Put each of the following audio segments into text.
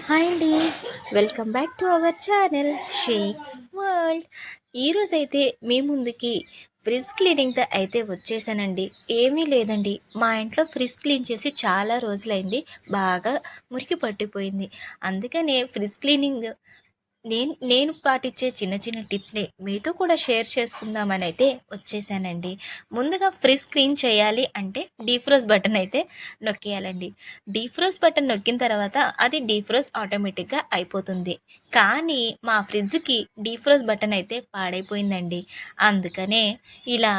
Hi అండి, welcome back to our channel shakes world. ఈరోజైతే మీ ముందుకి ఫ్రిడ్జ్ క్లీనింగ్తో అయితే వచ్చేసానండి. ఏమీ లేదండి, మా ఇంట్లో ఫ్రిడ్జ్ క్లీన్ చేసి చాలా రోజులైంది, బాగా మురికి పట్టిపోయింది. అందుకనే ఫ్రిడ్జ్ క్లీనింగ్ నేను పాటించే చిన్న చిన్న టిప్స్ని మీతో కూడా షేర్ చేసుకుందామని అయితే వచ్చేసానండి. ముందుగా ఫ్రిడ్జ్ క్లీన్ చేయాలి అంటే డీఫ్రోజ్ బటన్ అయితే నొక్కేయాలండి. డీఫ్రోజ్ బటన్ నొక్కిన తర్వాత అది డీఫ్రోజ్ ఆటోమేటిక్గా అయిపోతుంది. కానీ మా ఫ్రిడ్జ్కి డీఫ్రోజ్ బటన్ అయితే పాడైపోయిందండి. అందుకనే ఇలా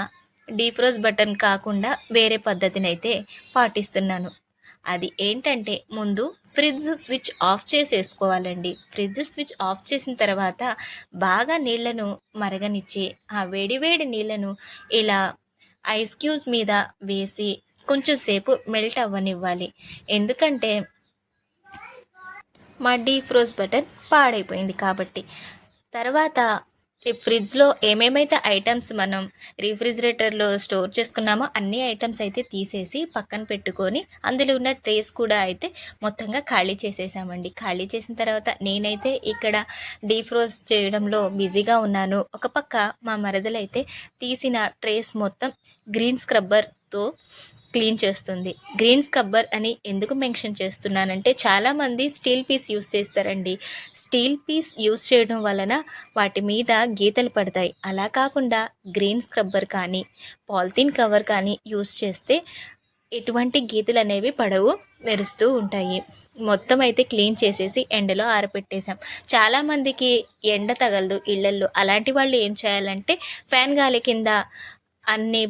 డీఫ్రోజ్ బటన్ కాకుండా వేరే పద్ధతిని అయితే పాటిస్తున్నాను. అది ఏంటంటే ముందు ఫ్రిడ్జ్ స్విచ్ ఆఫ్ చేసేసుకోవాలండి. ఫ్రిడ్జ్ స్విచ్ ఆఫ్ చేసిన తర్వాత బాగా నీళ్లను మరగనిచ్చి ఆ వేడి వేడి నీళ్లను ఇలా ఐస్ క్యూబ్స్ మీద వేసి కొంచెం సేపు మెల్ట్ అవ్వనివ్వాలి. ఎందుకంటే మా డీఫ్రోజ్ బటన్ పాడైపోయింది కాబట్టి. తర్వాత ఈ ఫ్రిడ్జ్లో ఏమేమైతే ఐటమ్స్ మనం రిఫ్రిజిరేటర్లో స్టోర్ చేసుకున్నామో అన్ని ఐటమ్స్ అయితే తీసేసి పక్కన పెట్టుకొని అందులో ఉన్న ట్రేస్ కూడా అయితే మొత్తంగా ఖాళీ చేసేసామండి. ఖాళీ చేసిన తర్వాత నేనైతే ఇక్కడ డీఫ్రోజ్ చేయడంలో బిజీగా ఉన్నాను. ఒక పక్క మా మరదలైతే తీసిన ట్రేస్ మొత్తం గ్రీన్ స్క్రబ్బర్తో క్లీన్ చేస్తుంది. గ్రీన్ స్క్రబ్బర్ అని ఎందుకు మెన్షన్ చేస్తున్నానంటే చాలామంది స్టీల్ పీస్ యూస్ చేస్తారండి. స్టీల్ పీస్ యూస్ చేయడం వలన వాటి మీద గీతలు పడతాయి. అలా కాకుండా గ్రీన్ స్క్రబ్బర్ కానీ పాలిథిన్ కవర్ కానీ యూస్ చేస్తే ఎటువంటి గీతలు అనేవి పడవు, మెరుస్తూ ఉంటాయి. మొత్తం అయితే క్లీన్ చేసేసి ఎండలో ఆరబెట్టేసాం. చాలామందికి ఎండ తగలదు ఇళ్లల్లో. అలాంటి వాళ్ళు ఏం చేయాలంటే ఫ్యాన్ గాలి కింద అన్నీ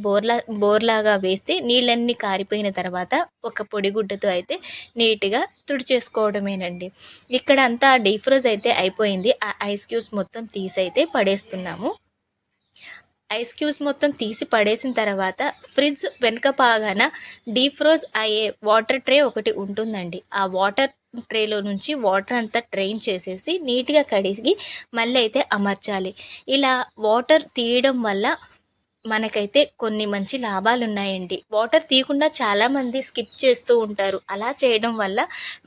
బోర్లాగా వేస్తే నీళ్ళన్నీ కారిపోయిన తర్వాత ఒక పొడిగుడ్డతో అయితే నీట్గా తుడిచేసుకోవడమేనండి. ఇక్కడ అంతా డీఫ్రోజ్ అయితే అయిపోయింది. ఆ ఐస్ క్యూబ్స్ మొత్తం తీసి అయితే పడేస్తున్నాము. ఐస్ క్యూబ్స్ మొత్తం తీసి పడేసిన తర్వాత ఫ్రిడ్జ్ వెనక పాగాన డీఫ్రోజ్ అయ్యే వాటర్ ట్రే ఒకటి ఉంటుందండి. ఆ వాటర్ ట్రేలో నుంచి వాటర్ అంతా డ్రైన్ చేసేసి నీట్గా కడిగి మళ్ళీ అయితే అమర్చాలి. ఇలా వాటర్ తీయడం వల్ల మనకైతే కొన్ని మంచి లాభాలు ఉన్నాయండి. వాటర్ తీయకుండా చాలామంది స్కిప్ చేస్తూ ఉంటారు. అలా చేయడం వల్ల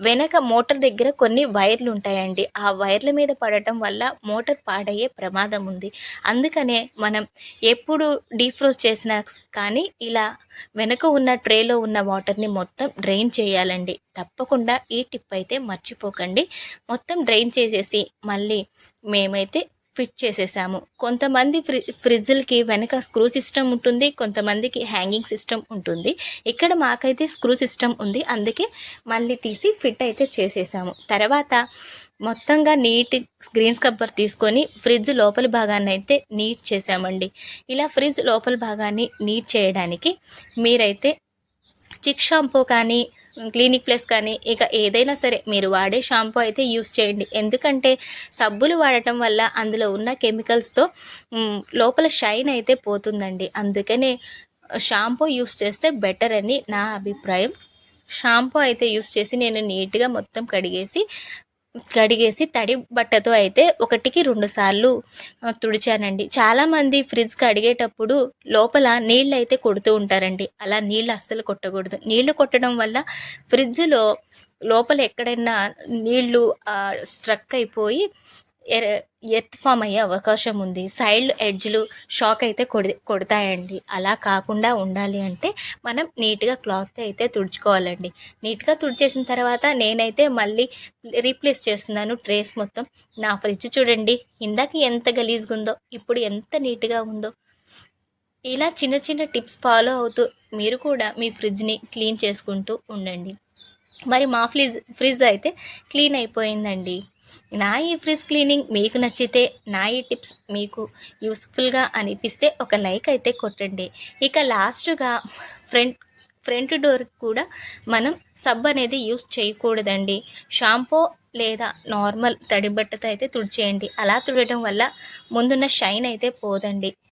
వెనక మోటార్ దగ్గర కొన్ని వైర్లు ఉంటాయండి. ఆ వైర్ల మీద పడటం వల్ల మోటార్ పాడయ్యే ప్రమాదం ఉంది. అందుకనే మనం ఎప్పుడు డీఫ్రోజ్ చేసినా కానీ ఇలా వెనక ఉన్న ట్రేలో ఉన్న వాటర్ని మొత్తం డ్రైన్ చేయాలండి. తప్పకుండా ఈ టిప్ అయితే మర్చిపోకండి. మొత్తం డ్రైన్ చేసేసి మళ్ళీ మేమైతే ఫిట్ చేసేసాము. కొంతమంది ఫ్రిడ్జ్లకి వెనక స్క్రూ సిస్టమ్ ఉంటుంది, కొంతమందికి హ్యాంగింగ్ సిస్టమ్ ఉంటుంది. ఇక్కడ మాకైతే స్క్రూ సిస్టమ్ ఉంది, అందుకే మళ్ళీ తీసి ఫిట్ అయితే చేసేసాము. తర్వాత మొత్తంగా నీట్ గ్రీన్ స్క్రబ్బర్ తీసుకొని ఫ్రిడ్జ్ లోపలి భాగాన్ని అయితే నీట్ చేసామండి. ఇలా ఫ్రిడ్జ్ లోపలి భాగాన్ని నీట్ చేయడానికి మీరైతే చిక్ షాంపూ కానీ క్లినిక్ ప్లస్ కానీ ఇక ఏదైనా సరే మీరు వాడే షాంపూ అయితే యూస్ చేయండి. ఎందుకంటే సబ్బులు వాడటం వల్ల అందులో ఉన్న కెమికల్స్తో లోపల షైన్ అయితే పోతుందండి. అందుకనే షాంపూ యూస్ చేస్తే బెటర్ అని నా అభిప్రాయం. షాంపూ అయితే యూస్ చేసి నేను నీట్గా మొత్తం కడిగేసి తడి బట్టతో అయితే 1-2 సార్లు తుడిచానండి. చాలామంది ఫ్రిడ్జ్ కడిగేటప్పుడు లోపల నీళ్ళు అయితే కొడుతూ ఉంటారండి. అలా నీళ్ళు అస్సలు కొట్టకూడదు. నీళ్లు కొట్టడం వల్ల ఫ్రిడ్జ్లో లోపల ఎక్కడైనా నీళ్లు స్ట్రక్ అయిపోయి ఎర్త్ ఫామ్ అయ్యే అవకాశం ఉంది. సైడ్ ఎడ్జ్లు షాక్ అయితే కొడతాయండి. అలా కాకుండా ఉండాలి అంటే మనం నీట్గా క్లాత్ అయితే తుడుచుకోవాలండి. నీట్గా తుడిచేసిన తర్వాత నేనైతే మళ్ళీ రీప్లేస్ చేస్తున్నాను ట్రేస్ మొత్తం. నా ఫ్రిడ్జ్ చూడండి, ఇందాక ఎంత గలీజ్గా ఉందో ఇప్పుడు ఎంత నీట్గా ఉందో. ఇలా చిన్న చిన్న టిప్స్ ఫాలో అవుతూ మీరు కూడా మీ ఫ్రిడ్జ్ని క్లీన్ చేసుకుంటూ ఉండండి. మరి మా ఫ్రిడ్జ్ అయితే క్లీన్ అయిపోయిందండి. నా ఈ ఫ్రిడ్జ్ క్లీనింగ్ మీకు నచ్చితే, నా ఈ టిప్స్ మీకు యూస్ఫుల్గా అనిపిస్తే ఒక లైక్ అయితే కొట్టండి. ఇక లాస్ట్గా ఫ్రంట్ డోర్ కూడా మనం సబ్బు అనేది యూస్ చేయకూడదండి. షాంపూ లేదా నార్మల్ తడి బట్టతో అయితే తుడిచేయండి. అలా తుడటం వల్ల ముందున్న షైన్ అయితే పోదండి.